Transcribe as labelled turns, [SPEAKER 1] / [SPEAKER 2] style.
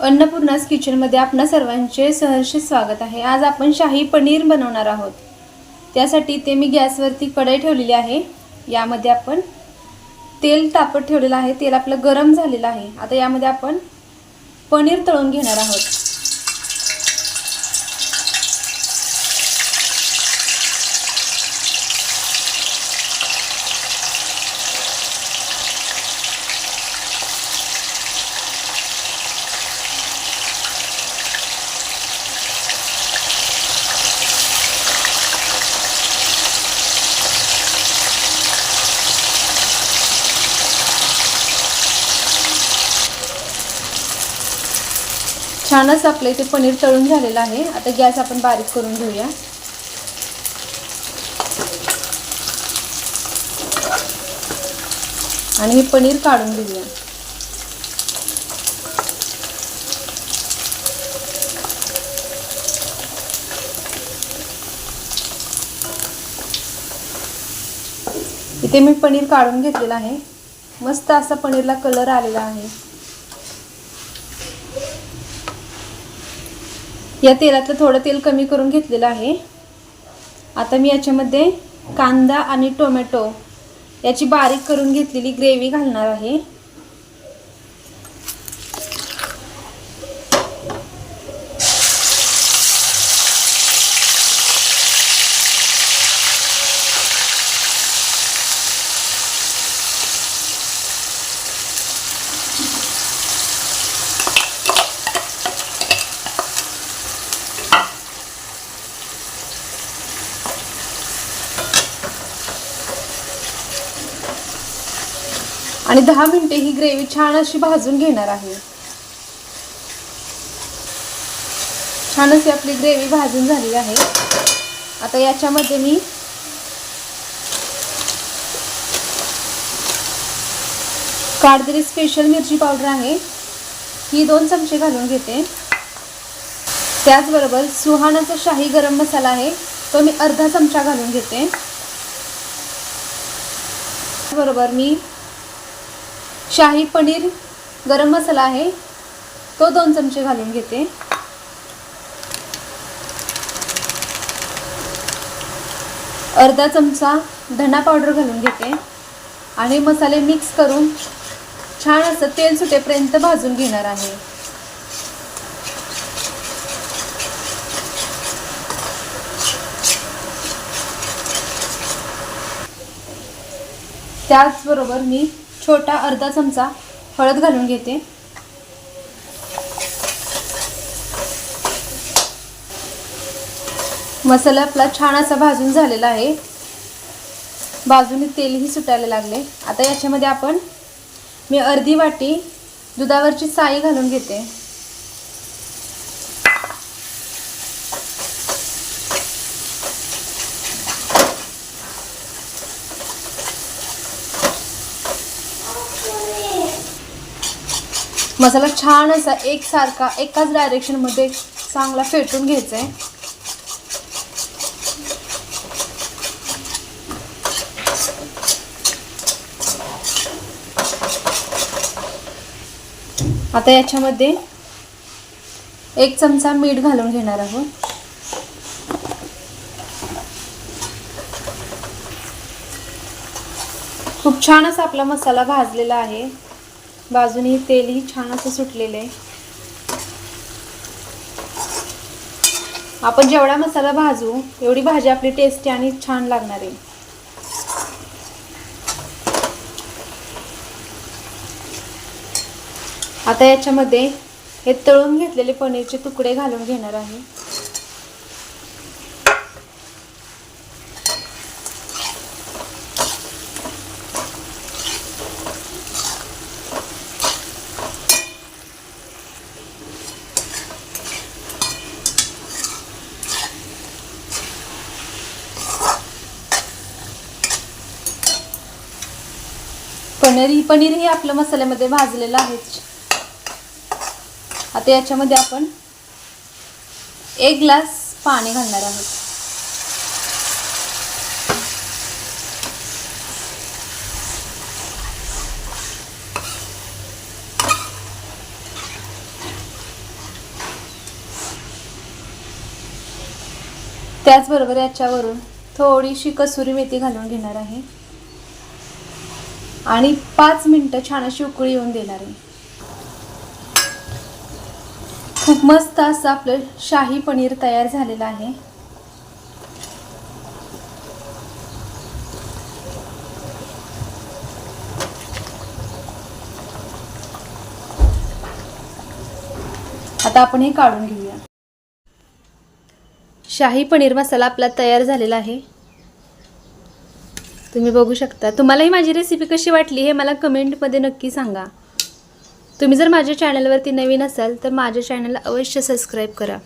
[SPEAKER 1] अन्नपूर्णा's किचनमध्ये आपणा सर्वांचे सहर्ष स्वागत आहे। आज आपण शाही पनीर बनवणार आहोत। त्यासाठी ते मी गॅसवरती कढई ठेवलेली आहे। यामध्ये आपण तेल तापत ठेवलेलं आहे। तेल आपलं गरम झालेलं आहे। आता यामध्ये आपण पनीर तळून घेणार आहोत। छानच आपले ते पनीर तळून झालेलं आहे। आता गॅस आपण बारीक करून घेऊया आणि हे पनीर काढून घेऊया। इथे मी पनीर काढून घेतलेलं आहे। मस्त असा पनीरला कलर आलेला आहे। या तेलातलं थोडं तेल कमी करून घेतलेलं आहे। आता मी याच्यामध्ये कांदा आणि टोमॅटो याची बारीक करून घेतलेली ग्रेव्ही घालणार आहे। आणि 10 मिनिटे ही ग्रेव्ही छान अशी भाजून घेणार आहे। छान अशी आपली ग्रेव्ही भाजून झाली आहे। आता याच्यामध्ये मी काळेरी स्पेशल मिरची पावडर आहे ही 2 चमचे घालून घेते। त्याचबरोबर सुहानाचा शाही गरम मसाला आहे तो मी अर्धा चमचा घालून घेते। बरोबर मी शाही पनीर गरम मसाला आहे तो 2 चमचे घालून घेते। अर्धा चमचा धना पावडर घालून घेते आणि मसाले मिक्स करून छान असं तेल सुटेपर्यंत भाजून घेणार आहे। त्याचबरोबर मी छोटा अर्धा चमचा हळद घालून घेते। मसाला आपला छान असा भाजून झालेला आहे। बाजूने तेलही सुटायला लागले। आता याच्यामध्ये आपण मी अर्धी वाटी दुधावरची साई घालून घेते। मसाला छान असा एकसारखा एकाच डायरेक्शन मध्ये चांगला फेटून घ्यायचा आहे। आता याच्यामध्ये 1 चमचा मीठ घालून घेणार आहोत। खूप छान असा आपला मसाला भाजलेला आहे। बाजूनी तेलही छान असं सुटलेलं आहे। आपण जेवढा मसाला भाजू एवढी भाजी आपली टेस्टी आणि छान लागणार आहे। आता याच्यामध्ये हे तळून घेतलेले पनीरचे तुकडे घालून घेणार आहे। पनीर ही आपल्या मसाल्यामध्ये भाजलेलं आहे। आता याच्यामध्ये आपण 1 ग्लास पाणी घालणार आहोत। त्याचबरोबर याच्यावरून थोडीशी कसुरी मेथी घालून घेणार आहे आणि 5 मिनिटं छान अशी उकळी येऊन देणार आहे. खूप मस्त असं आपलं शाही पनीर तयार झालेलं आहे. आता आपण हे काढून घेऊया. शाही पनीर मसाला आपला तयार झालेला आहे. तुम्ही बघू शकता. तुम्हालाही माझी रेसिपी कशी वाटली हे मला कमेंटमध्ये नक्की सांगा. तुम्ही जर माझ्या चॅनलवरती नवीन असाल तर माझ्या चॅनलला अवश्य सबस्क्राईब करा.